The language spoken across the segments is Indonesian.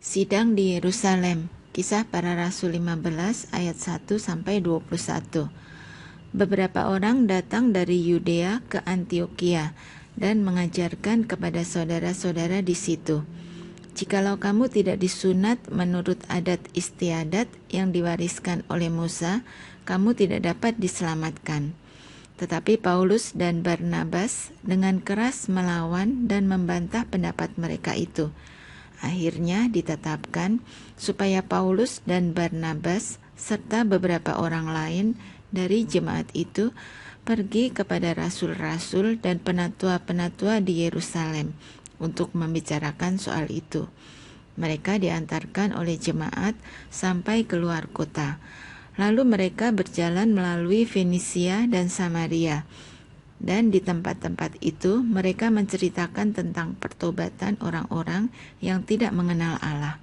Sidang di Yerusalem, Kisah Para Rasul 15 ayat 1-21. Beberapa orang datang dari Yudea ke Antiokhia dan mengajarkan kepada saudara-saudara di situ, jikalau kamu tidak disunat menurut adat istiadat yang diwariskan oleh Musa, kamu tidak dapat diselamatkan. Tetapi Paulus dan Barnabas dengan keras melawan dan membantah pendapat mereka itu. Akhirnya ditetapkan supaya Paulus dan Barnabas serta beberapa orang lain dari jemaat itu pergi kepada rasul-rasul dan penatua-penatua di Yerusalem untuk membicarakan soal itu. Mereka diantarkan oleh jemaat sampai keluar kota. Lalu mereka berjalan melalui Fenisia dan Samaria. Dan di tempat-tempat itu mereka menceritakan tentang pertobatan orang-orang yang tidak mengenal Allah.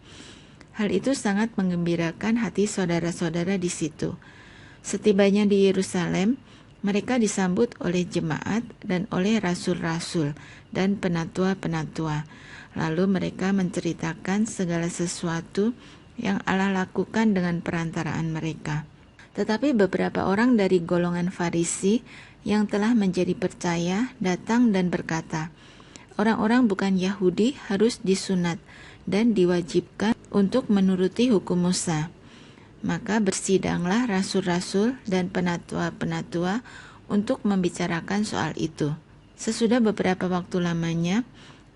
Hal itu sangat menggembirakan hati saudara-saudara di situ. Setibanya di Yerusalem, mereka disambut oleh jemaat dan oleh rasul-rasul dan penatua-penatua. Lalu mereka menceritakan segala sesuatu yang Allah lakukan dengan perantaraan mereka. Tetapi beberapa orang dari golongan Farisi yang telah menjadi percaya datang dan berkata, orang-orang bukan Yahudi harus disunat dan diwajibkan untuk menuruti hukum Musa. Maka bersidanglah rasul-rasul dan penatua-penatua untuk membicarakan soal itu. Sesudah beberapa waktu lamanya,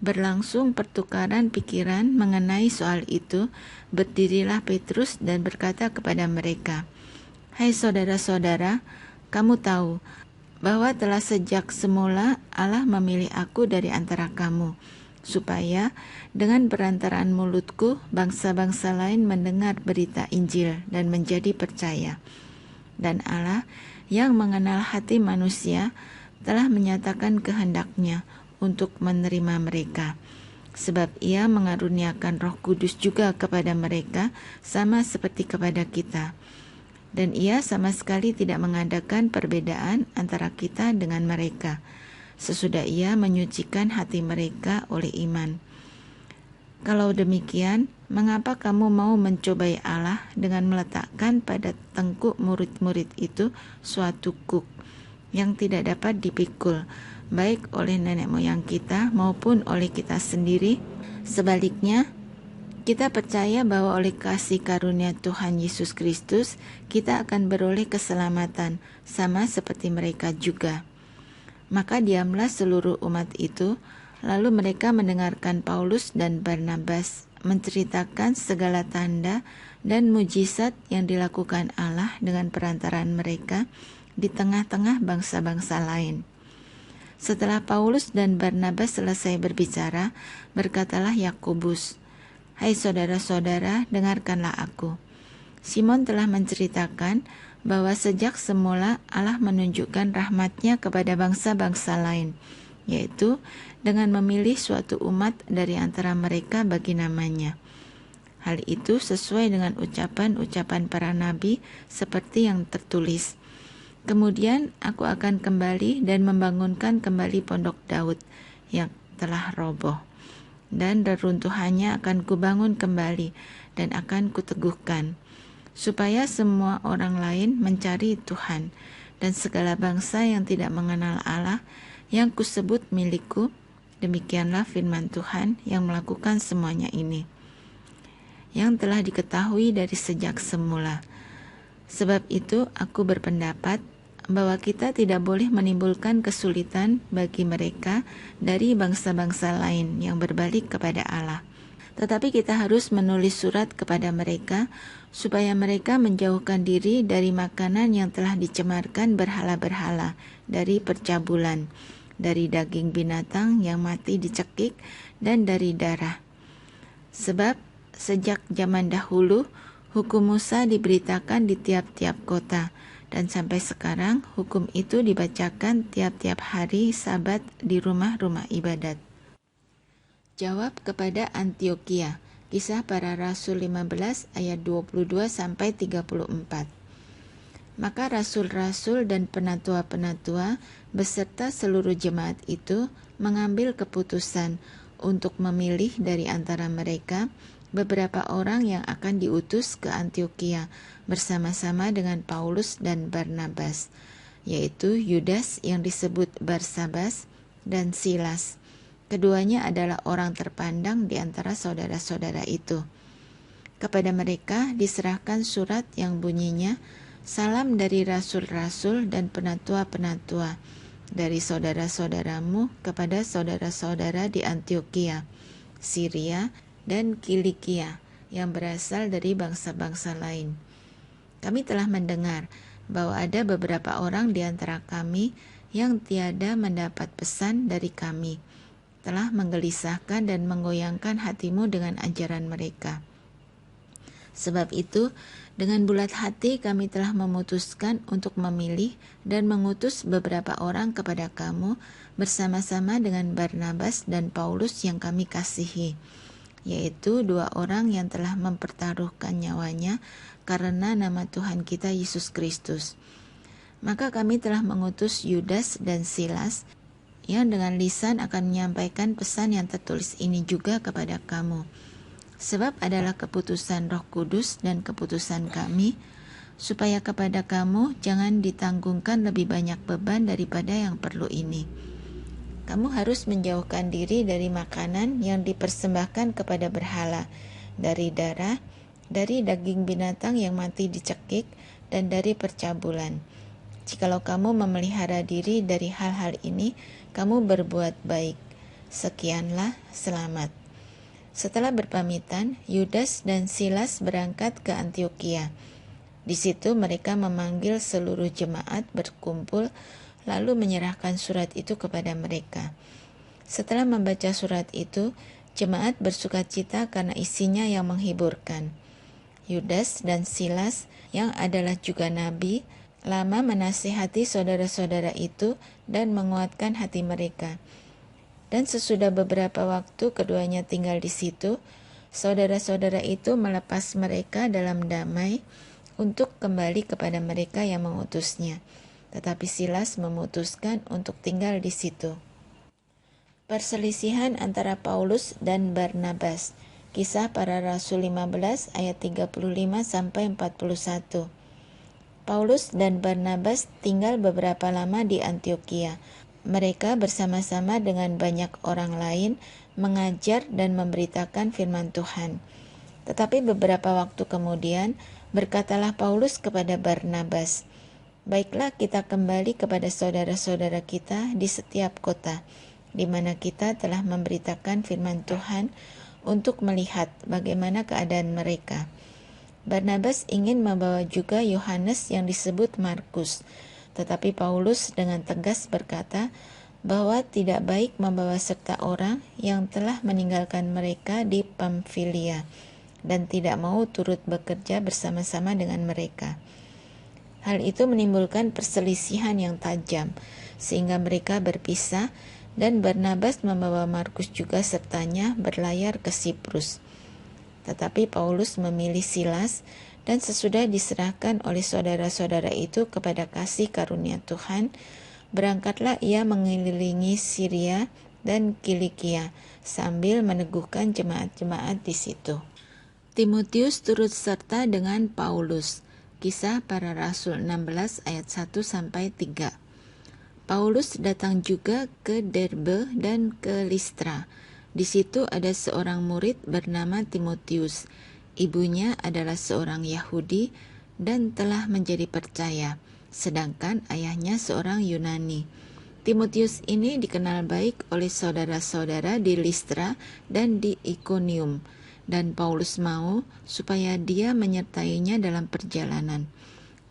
berlangsung pertukaran pikiran mengenai soal itu, berdirilah Petrus dan berkata kepada mereka, "Hai saudara-saudara, kamu tahu bahwa telah sejak semula Allah memilih aku dari antara kamu, supaya dengan perantaraan mulutku bangsa-bangsa lain mendengar berita Injil dan menjadi percaya. Dan Allah yang mengenal hati manusia telah menyatakan kehendaknya untuk menerima mereka, sebab Ia mengaruniakan Roh Kudus juga kepada mereka sama seperti kepada kita. Dan Ia sama sekali tidak mengadakan perbedaan antara kita dengan mereka, sesudah Ia menyucikan hati mereka oleh iman. Kalau demikian, mengapa kamu mau mencobai Allah dengan meletakkan pada tengkuk murid-murid itu suatu kuk yang tidak dapat dipikul, baik oleh nenek moyang kita maupun oleh kita sendiri? Sebaliknya, kita percaya bahwa oleh kasih karunia Tuhan Yesus Kristus, kita akan beroleh keselamatan, sama seperti mereka juga." Maka diamlah seluruh umat itu, lalu mereka mendengarkan Paulus dan Barnabas menceritakan segala tanda dan mujizat yang dilakukan Allah dengan perantaraan mereka di tengah-tengah bangsa-bangsa lain. Setelah Paulus dan Barnabas selesai berbicara, berkatalah Yakobus, "Hai saudara-saudara, dengarkanlah aku. Simon telah menceritakan bahwa sejak semula Allah menunjukkan rahmat-Nya kepada bangsa-bangsa lain, yaitu dengan memilih suatu umat dari antara mereka bagi namanya. Hal itu sesuai dengan ucapan-ucapan para nabi seperti yang tertulis. Kemudian aku akan kembali dan membangunkan kembali pondok Daud yang telah roboh. Dan reruntuhannya akan kubangun kembali dan akan kuteguhkan, supaya semua orang lain mencari Tuhan, dan segala bangsa yang tidak mengenal Allah yang kusebut milikku. Demikianlah firman Tuhan yang melakukan semuanya ini, yang telah diketahui dari sejak semula. Sebab itu aku berpendapat bahwa kita tidak boleh menimbulkan kesulitan bagi mereka dari bangsa-bangsa lain yang berbalik kepada Allah. Tetapi kita harus menulis surat kepada mereka supaya mereka menjauhkan diri dari makanan yang telah dicemarkan berhala-berhala, dari percabulan, dari daging binatang yang mati dicekik, dan dari darah. Sebab sejak zaman dahulu hukum Musa diberitakan di tiap-tiap kota, dan sampai sekarang hukum itu dibacakan tiap-tiap hari Sabat di rumah-rumah ibadat." Jawab kepada Antiokhia, Kisah Para Rasul 15 ayat 22-34. Maka rasul-rasul dan penatua-penatua beserta seluruh jemaat itu mengambil keputusan untuk memilih dari antara mereka beberapa orang yang akan diutus ke Antioquia bersama-sama dengan Paulus dan Barnabas, yaitu Yudas yang disebut Barsabas dan Silas. Keduanya adalah orang terpandang di antara saudara-saudara itu. Kepada mereka diserahkan surat yang bunyinya, "Salam dari rasul-rasul dan penatua-penatua dari saudara-saudaramu kepada saudara-saudara di Antioquia, Syria, dan Kilikia yang berasal dari bangsa-bangsa lain. Kami telah mendengar bahwa ada beberapa orang di antara kami yang tiada mendapat pesan dari kami, telah menggelisahkan dan menggoyangkan hatimu dengan ajaran mereka. Sebab itu, dengan bulat hati kami telah memutuskan untuk memilih dan mengutus beberapa orang kepada kamu bersama-sama dengan Barnabas dan Paulus yang kami kasihi, yaitu 2 orang yang telah mempertaruhkan nyawanya karena nama Tuhan kita Yesus Kristus. Maka kami telah mengutus Yudas dan Silas yang dengan lisan akan menyampaikan pesan yang tertulis ini juga kepada kamu. Sebab adalah keputusan Roh Kudus dan keputusan kami, supaya kepada kamu jangan ditanggungkan lebih banyak beban daripada yang perlu ini. Kamu harus menjauhkan diri dari makanan yang dipersembahkan kepada berhala, dari darah, dari daging binatang yang mati dicekik, dan dari percabulan. Jikalau kamu memelihara diri dari hal-hal ini, kamu berbuat baik. Sekianlah, selamat." Setelah berpamitan, Yudas dan Silas berangkat ke Antioquia. Di situ mereka memanggil seluruh jemaat berkumpul, lalu menyerahkan surat itu kepada mereka. Setelah membaca surat itu, jemaat bersukacita karena isinya yang menghiburkan. Yudas dan Silas, yang adalah juga nabi, lama menasihati saudara-saudara itu dan menguatkan hati mereka. Dan sesudah beberapa waktu keduanya tinggal di situ, saudara-saudara itu melepas mereka dalam damai untuk kembali kepada mereka yang mengutusnya. Tetapi Silas memutuskan untuk tinggal di situ. Perselisihan antara Paulus dan Barnabas. Kisah Para Rasul 15 ayat 35 sampai 41. Paulus dan Barnabas tinggal beberapa lama di Antioquia. Mereka bersama-sama dengan banyak orang lain mengajar dan memberitakan firman Tuhan. Tetapi beberapa waktu kemudian berkatalah Paulus kepada Barnabas, "Baiklah, kita kembali kepada saudara-saudara kita di setiap kota, di mana kita telah memberitakan firman Tuhan untuk melihat bagaimana keadaan mereka." Barnabas ingin membawa juga Yohanes yang disebut Markus, tetapi Paulus dengan tegas berkata bahwa tidak baik membawa serta orang yang telah meninggalkan mereka di Pamfilia dan tidak mau turut bekerja bersama-sama dengan mereka. Hal itu menimbulkan perselisihan yang tajam, sehingga mereka berpisah dan Barnabas membawa Markus juga sertanya berlayar ke Siprus. Tetapi Paulus memilih Silas, dan sesudah diserahkan oleh saudara-saudara itu kepada kasih karunia Tuhan, berangkatlah ia mengelilingi Syria dan Kilikia sambil meneguhkan jemaat-jemaat di situ. Timotius turut serta dengan Paulus. Kisah Para Rasul 16 ayat 1 sampai 3. Paulus datang juga ke Derbe dan ke Listra. Di situ ada seorang murid bernama Timotius. Ibunya adalah seorang Yahudi dan telah menjadi percaya, sedangkan ayahnya seorang Yunani. Timotius ini dikenal baik oleh saudara-saudara di Listra dan di Ikonium, dan Paulus mau supaya dia menyertainya dalam perjalanan.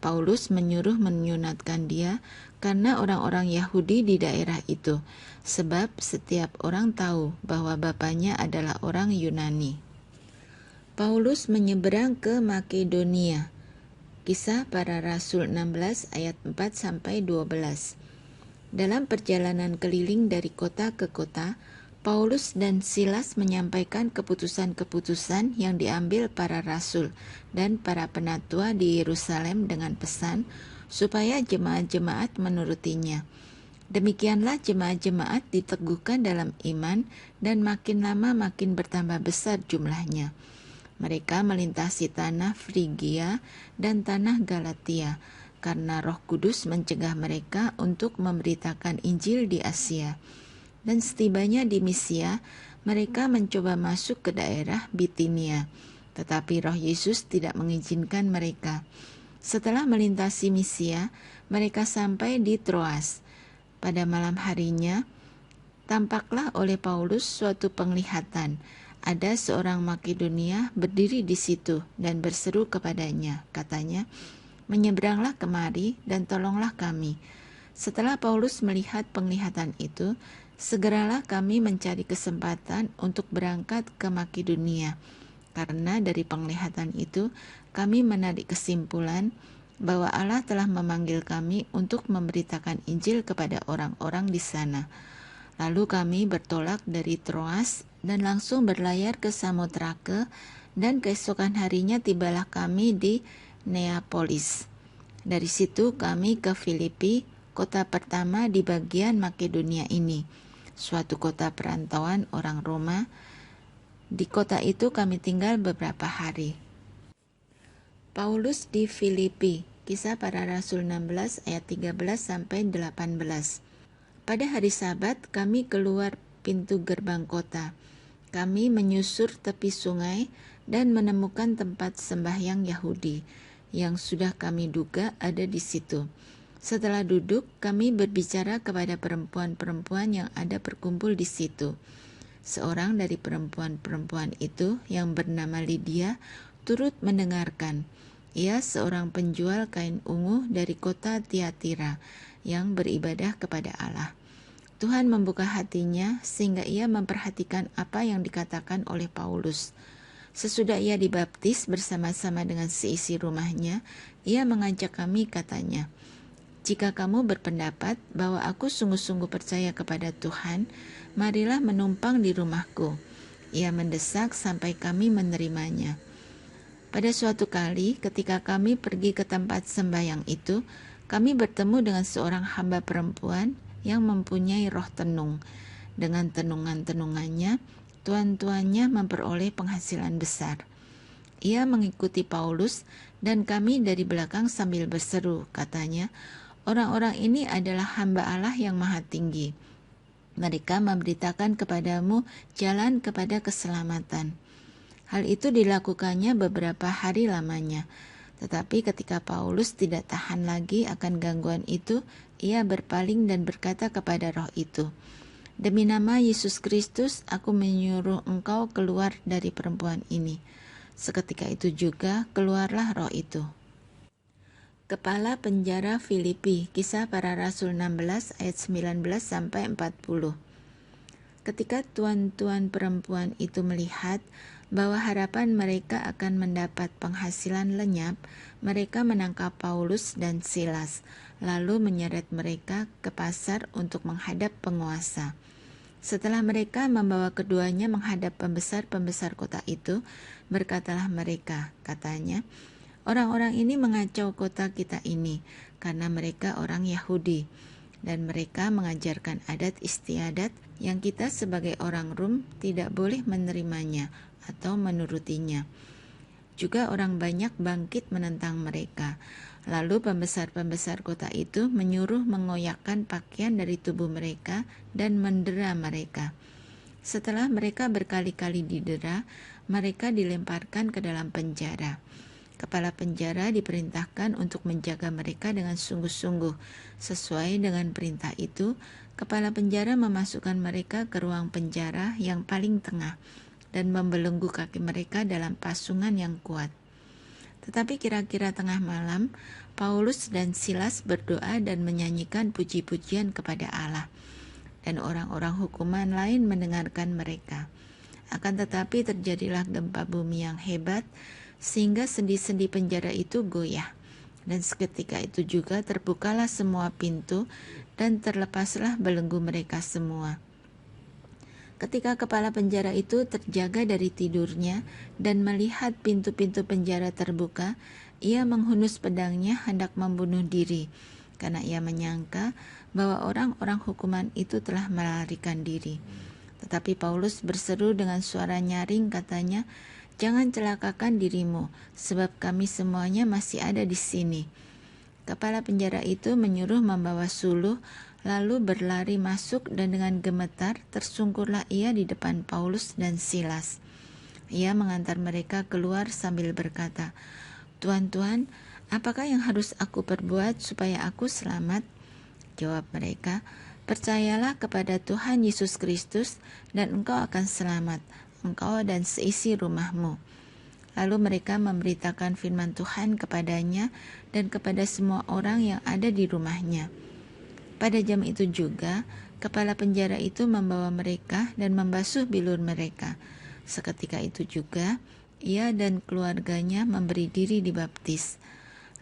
Paulus menyuruh menyunatkan dia karena orang-orang Yahudi di daerah itu, sebab setiap orang tahu bahwa bapaknya adalah orang Yunani. Paulus menyeberang ke Makedonia. Kisah Para Rasul 16 ayat 4 sampai 12. Dalam perjalanan keliling dari kota ke kota, Paulus dan Silas menyampaikan keputusan-keputusan yang diambil para rasul dan para penatua di Yerusalem dengan pesan supaya jemaat-jemaat menurutinya. Demikianlah jemaat-jemaat diteguhkan dalam iman dan makin lama makin bertambah besar jumlahnya. Mereka melintasi tanah Frigia dan tanah Galatia, karena Roh Kudus mencegah mereka untuk memberitakan Injil di Asia. Dan setibanya di Misia, mereka mencoba masuk ke daerah Bitinia, tetapi Roh Yesus tidak mengizinkan mereka. Setelah melintasi Misia, mereka sampai di Troas. Pada malam harinya, tampaklah oleh Paulus suatu penglihatan. Ada seorang Makedonia berdiri di situ dan berseru kepadanya, katanya, "Menyeberanglah kemari dan tolonglah kami." Setelah Paulus melihat penglihatan itu, segeralah kami mencari kesempatan untuk berangkat ke Makedonia. Karena dari penglihatan itu, kami menarik kesimpulan bahwa Allah telah memanggil kami untuk memberitakan Injil kepada orang-orang di sana. Lalu kami bertolak dari Troas dan langsung berlayar ke Samotrake, dan keesokan harinya tibalah kami di Neapolis. Dari situ kami ke Filipi, kota pertama di bagian Makedonia ini, suatu kota perantauan orang Roma. Di kota itu kami tinggal beberapa hari. Paulus di Filipi, Kisah Para Rasul 16 ayat 13 sampai 18. Pada hari Sabat kami keluar pintu gerbang kota. Kami menyusur tepi sungai dan menemukan tempat sembahyang Yahudi yang sudah kami duga ada di situ. Setelah duduk, kami berbicara kepada perempuan-perempuan yang ada berkumpul di situ. Seorang dari perempuan-perempuan itu yang bernama Lydia turut mendengarkan. Ia seorang penjual kain ungu dari kota Tiatira yang beribadah kepada Allah. Tuhan membuka hatinya sehingga ia memperhatikan apa yang dikatakan oleh Paulus. Sesudah ia dibaptis bersama-sama dengan seisi rumahnya, ia mengajak kami, katanya, "Jika kamu berpendapat bahwa aku sungguh-sungguh percaya kepada Tuhan, marilah menumpang di rumahku." Ia mendesak sampai kami menerimanya. Pada suatu kali, ketika kami pergi ke tempat sembahyang itu, kami bertemu dengan seorang hamba perempuan yang mempunyai roh tenung. Dengan tenungan-tenungannya, tuan-tuannya memperoleh penghasilan besar. Ia mengikuti Paulus dan kami dari belakang sambil berseru, katanya, "Orang-orang ini adalah hamba Allah yang maha tinggi. Mereka memberitakan kepadamu jalan kepada keselamatan." Hal itu dilakukannya beberapa hari lamanya. Tetapi ketika Paulus tidak tahan lagi akan gangguan itu, ia berpaling dan berkata kepada roh itu, "Demi nama Yesus Kristus, aku menyuruh engkau keluar dari perempuan ini." Seketika itu juga keluarlah roh itu. Kepala penjara Filipi, Kisah Para Rasul 16 ayat 19 sampai 40. Ketika tuan-tuan perempuan itu melihat bahwa harapan mereka akan mendapat penghasilan lenyap, mereka menangkap Paulus dan Silas, lalu menyeret mereka ke pasar untuk menghadap penguasa. Setelah mereka membawa keduanya menghadap pembesar-pembesar kota itu, berkatalah mereka, katanya, "Orang-orang ini mengacau kota kita ini, karena mereka orang Yahudi, dan mereka mengajarkan adat istiadat yang kita sebagai orang Rom tidak boleh menerimanya atau menurutinya." Juga orang banyak bangkit menentang mereka. Lalu pembesar-pembesar kota itu menyuruh mengoyakkan pakaian dari tubuh mereka dan mendera mereka. Setelah mereka berkali-kali didera, mereka dilemparkan ke dalam penjara. Kepala penjara diperintahkan untuk menjaga mereka dengan sungguh-sungguh. Sesuai dengan perintah itu, kepala penjara memasukkan mereka ke ruang penjara yang paling tengah dan membelenggu kaki mereka dalam pasungan yang kuat. Tetapi kira-kira tengah malam, Paulus dan Silas berdoa dan menyanyikan puji-pujian kepada Allah, dan orang-orang hukuman lain mendengarkan mereka. Akan tetapi terjadilah gempa bumi yang hebat, sehingga sendi-sendi penjara itu goyah. Dan seketika itu juga terbukalah semua pintu dan terlepaslah belenggu mereka semua. Ketika kepala penjara itu terjaga dari tidurnya dan melihat pintu-pintu penjara terbuka, ia menghunus pedangnya hendak membunuh diri, karena ia menyangka bahwa orang-orang hukuman itu telah melarikan diri. Tetapi Paulus berseru dengan suara nyaring, katanya, Jangan celakakan dirimu, sebab kami semuanya masih ada di sini." Kepala penjara itu menyuruh membawa suluh, lalu berlari masuk dan dengan gemetar tersungkurlah ia di depan Paulus dan Silas. Ia mengantar mereka keluar sambil berkata, "Tuan-tuan, apakah yang harus aku perbuat supaya aku selamat?" Jawab mereka, "Percayalah kepada Tuhan Yesus Kristus dan engkau akan selamat, engkau dan seisi rumahmu." Lalu mereka memberitakan firman Tuhan kepadanya dan kepada semua orang yang ada di rumahnya. Pada jam itu juga, kepala penjara itu membawa mereka dan membasuh bilur mereka. Seketika itu juga, ia dan keluarganya memberi diri dibaptis.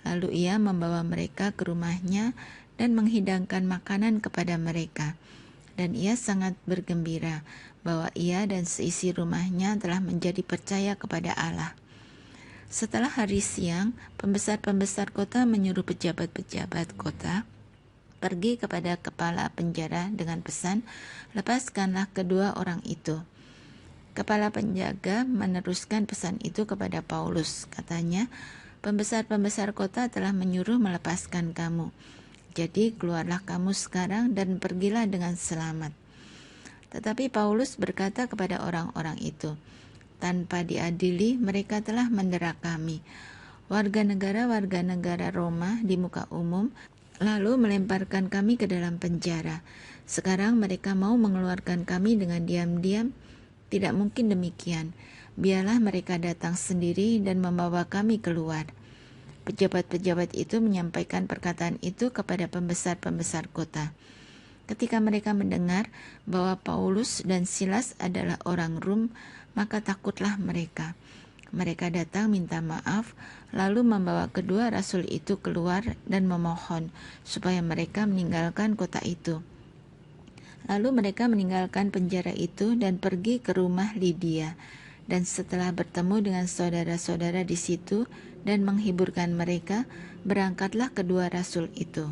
Lalu ia membawa mereka ke rumahnya dan menghidangkan makanan kepada mereka. Dan ia sangat bergembira bahwa ia dan seisi rumahnya telah menjadi percaya kepada Allah. Setelah hari siang, pembesar-pembesar kota menyuruh pejabat-pejabat kota pergi kepada kepala penjara dengan pesan, "Lepaskanlah kedua orang itu." Kepala penjaga meneruskan pesan itu kepada Paulus. Katanya, "Pembesar-pembesar kota telah menyuruh melepaskan kamu. Jadi keluarlah kamu sekarang dan pergilah dengan selamat." Tetapi Paulus berkata kepada orang-orang itu, "Tanpa diadili mereka telah mendera kami, warga negara Roma di muka umum, lalu melemparkan kami ke dalam penjara. Sekarang mereka mau mengeluarkan kami dengan diam-diam. Tidak mungkin demikian. Biarlah mereka datang sendiri dan membawa kami keluar." Pejabat-pejabat itu menyampaikan perkataan itu kepada pembesar-pembesar kota. Ketika mereka mendengar bahwa Paulus dan Silas adalah orang Rom, maka takutlah mereka. Mereka datang minta maaf, lalu membawa kedua rasul itu keluar dan memohon supaya mereka meninggalkan kota itu. Lalu mereka meninggalkan penjara itu dan pergi ke rumah Lydia. Dan setelah bertemu dengan saudara-saudara di situ dan menghiburkan mereka, berangkatlah kedua rasul itu.